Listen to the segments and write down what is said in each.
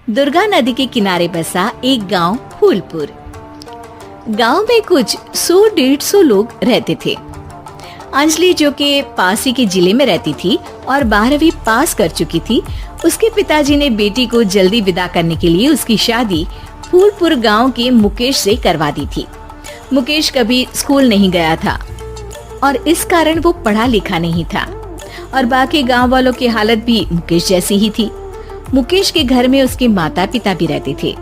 दुर्गा नदी के किनारे बसा एक गांव फूलपुर। गांव में कुछ 100-150 लोग रहते थे। अंजलि, जो कि पास ही के जिले में रहती थी और 12वीं पास कर चुकी थी, उसके पिताजी ने बेटी को जल्दी विदा करने के लिए उसकी शादी फूलपुर गांव के मुकेश से करवा दी थी। मुकेश कभी स्कूल नहीं गया था और इस कारण वो पढ़ा लिखा नहीं था और बाकी गांव वालों की हालत भी मुकेश जैसी ही थी। मुकेश के घर में उसके माता पिता भी रहते थे।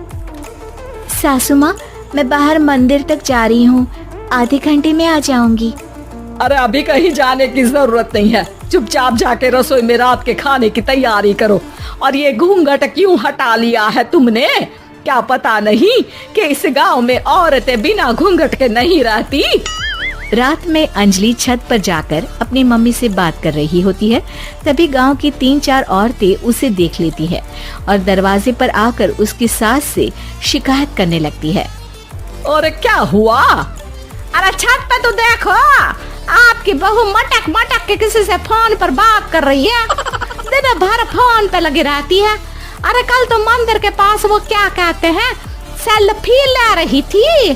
सासू माँ, मैं बाहर मंदिर तक जा रही हूँ, आधे घंटे में आ जाऊंगी। अरे अभी कहीं जाने की जरूरत नहीं है, चुपचाप जाके रसोई में रात के खाने की तैयारी करो। और ये घूंघट क्यों हटा लिया है तुमने? क्या पता नहीं कि इस गांव में औरतें बिना घूंघट के नहीं रहती। रात में अंजलि छत पर जाकर अपनी मम्मी से बात कर रही होती है। तभी गांव की 3-4 औरतें उसे देख लेती है और दरवाजे पर आकर उसकी सास से शिकायत करने लगती है। और क्या हुआ? अरे छत पे तो देखो, आपकी बहू मटक मटक के किसी से फोन पर बात कर रही है। दिन भर फोन पे लगी रहती है। अरे कल तो मंदिर के पास वो क्या कहते हैं, सेल्फी ले रही थी।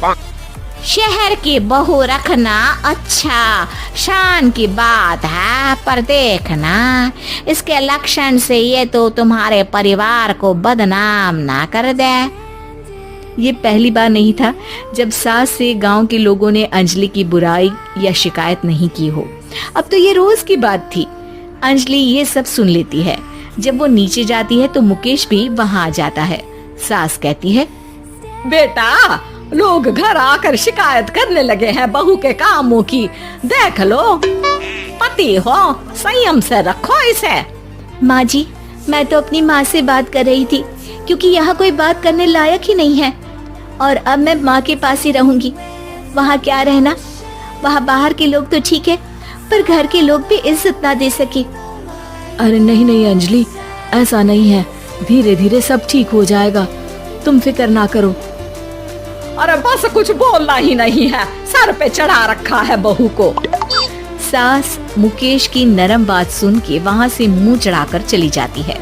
शहर की बहू रखना अच्छा शान की बात है, पर देखना इसके लक्षण से ये तो तुम्हारे परिवार को बदनाम ना कर दे। ये पहली बार नहीं था जब सास से गांव के लोगों ने अंजलि की बुराई या शिकायत नहीं की हो। अब तो ये रोज की बात थी। अंजलि ये सब सुन लेती है। जब वो नीचे जाती है तो मुकेश भी वहाँ आ जाता है। सास कहती है, बेटा, लोग घर आकर शिकायत करने लगे हैं बहू के कामों की। देख लो, पति हो, संयम से रखो इसे। माँ जी, मैं तो अपनी माँ से बात कर रही थी क्योंकि यहाँ कोई बात करने लायक ही नहीं है और अब मैं माँ के पास ही रहूंगी। वहाँ क्या रहना, वहाँ बाहर के लोग तो ठीक है पर घर के लोग भी इज्जत ना दे सके। अरे नहीं नहीं अंजलि, ऐसा नहीं है, धीरे धीरे सब ठीक हो जाएगा, तुम फिक्र ना करो। अरे बस कुछ बोलना ही नहीं है, सर पे चढ़ा रखा है बहू को। सास मुकेश की नरम बात सुन के वहाँ से मुंह चढ़ाकर चली जाती है।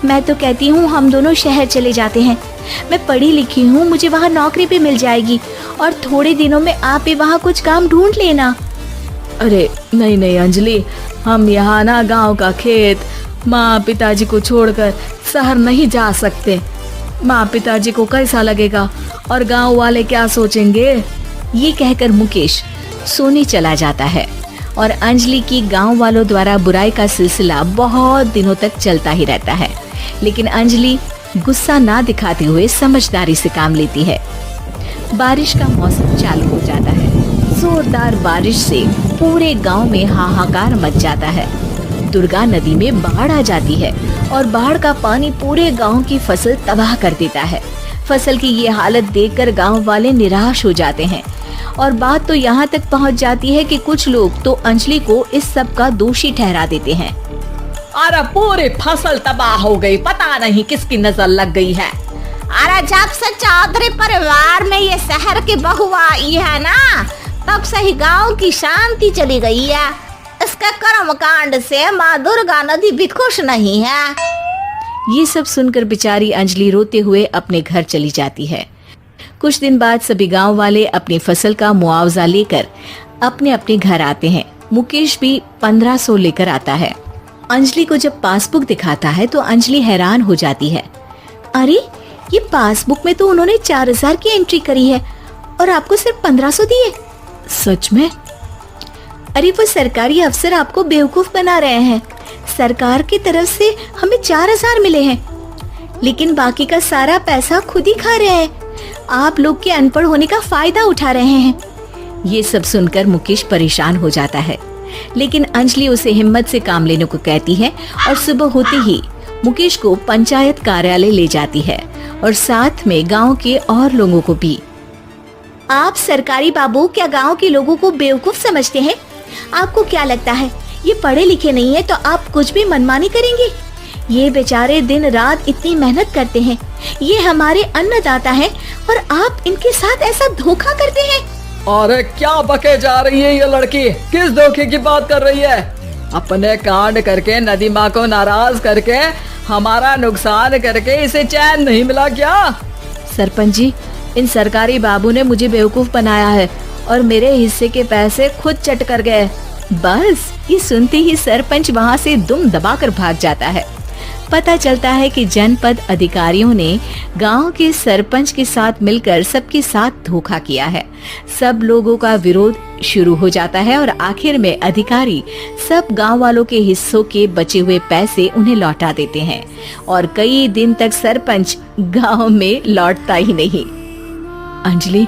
मैं तो कहती हूँ हम दोनों शहर चले जाते हैं। मैं पढ़ी लिखी हूँ, मुझे वहाँ नौकरी भी मिल जाएगी और थोड़े दिनों में आप भी वहाँ कुछ काम ढूंढ लेना। अरे नहीं नहीं अंजलि, हम यहाँ ना गांव का खेत, माँ पिताजी को छोड़कर शहर नहीं जा सकते। माँ पिताजी को कैसा लगेगा और गांव वाले क्या सोचेंगे? ये कहकर मुकेश सोने चला जाता है और अंजलि की गांव वालों द्वारा बुराई का सिलसिला बहुत दिनों तक चलता ही रहता है। लेकिन अंजलि गुस्सा ना दिखाते हुए समझदारी से काम लेती है। बारिश का मौसम चालू हो जाता है। जोरदार बारिश से पूरे गांव में हाहाकार मच जाता है। दुर्गा नदी में बाढ़ आ जाती है और बाढ़ का पानी पूरे गांव की फसल तबाह कर देता है। फसल की ये हालत देखकर गांव वाले निराश हो जाते हैं और बात तो यहाँ तक पहुँच जाती है कि कुछ लोग तो अंजलि को इस सब का दोषी ठहरा देते हैं। अरे पूरी फसल तबाह हो गई, पता नहीं किसकी नजर लग गई है। अरे जब से चौधरी परिवार में ये शहर की बहू आई है ना, तब से ही गांव की शांति चली गई है। इसके कर्म कांड से माँ दुर्गा नदी भी खुश नहीं है। ये सब सुनकर बेचारी अंजलि रोते हुए अपने घर चली जाती है। कुछ दिन बाद सभी गांव वाले अपनी फसल का मुआवजा लेकर अपने अपने घर आते हैं। मुकेश भी 1500 लेकर आता है। अंजलि को जब पासबुक दिखाता है तो अंजलि हैरान हो जाती है। अरे, ये पासबुक में तो उन्होंने 4000 की एंट्री करी है और आपको सिर्फ 1500 दिए। सच में? अरे वो सरकारी अफसर आपको बेवकूफ बना रहे हैं। सरकार की तरफ से हमें 4000 मिले हैं, लेकिन बाकी का सारा पैसा खुद ही खा रहे हैं। आप लोग के अनपढ़ होने का फायदा उठा रहे हैं। ये सब सुनकर मुकेश परेशान हो जाता है, लेकिन अंजलि उसे हिम्मत से काम लेने को कहती है और सुबह होते ही मुकेश को पंचायत कार्यालय ले जाती है और साथ में गांव के और लोगों को भी। आप सरकारी बाबू क्या गांव के लोगों को बेवकूफ समझते हैं? आपको क्या लगता है ये पढ़े लिखे नहीं है तो आप कुछ भी मनमानी करेंगे? ये बेचारे दिन रात इतनी मेहनत करते हैं, ये हमारे अन्नदाता हैं और आप इनके साथ ऐसा धोखा करते हैं। अरे क्या बके जा रही है ये लड़की, किस धोखे की बात कर रही है? अपने कांड करके नदी माँ को नाराज करके हमारा नुकसान करके इसे चैन नहीं मिला क्या? सरपंच जी, इन सरकारी बाबू ने मुझे बेवकूफ बनाया है और मेरे हिस्से के पैसे खुद चट कर गए। बस ये सुनते ही सरपंच वहाँ से दुम दबाकर भाग जाता है। पता चलता है कि जनपद अधिकारियों ने गांव के सरपंच के साथ मिलकर सबके साथ धोखा किया है। सब लोगों का विरोध शुरू हो जाता है और आखिर में अधिकारी सब गांव वालों के हिस्सों के बचे हुए पैसे उन्हें लौटा देते हैं और कई दिन तक सरपंच गांव में लौटता ही नहीं। अंजलि,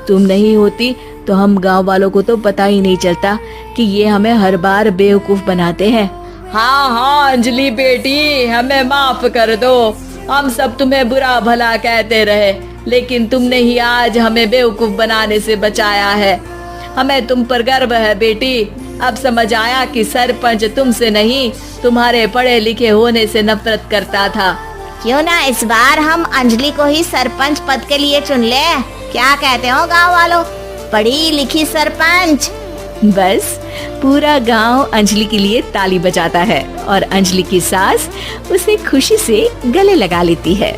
तुम नहीं होती तो हम गांव वालों को तो पता ही नहीं चलता कि ये हमें हर बार बेवकूफ बनाते हैं। हाँ हाँ अंजलि बेटी, हमें माफ कर दो। हम सब तुम्हें बुरा भला कहते रहे, लेकिन तुमने ही आज हमें बेवकूफ बनाने से बचाया है। हमें तुम पर गर्व है बेटी। अब समझ आया कि सरपंच तुमसे नहीं, तुम्हारे पढ़े लिखे होने से नफरत करता था। क्यों ना इस बार हम अंजलि को ही सरपंच पद के लिए चुन ले? क्या कहते हो गांव वालों? पढ़ी लिखी सरपंच। बस पूरा गांव अंजलि के लिए ताली बजाता है और अंजलि की सास उसे खुशी से गले लगा लेती है।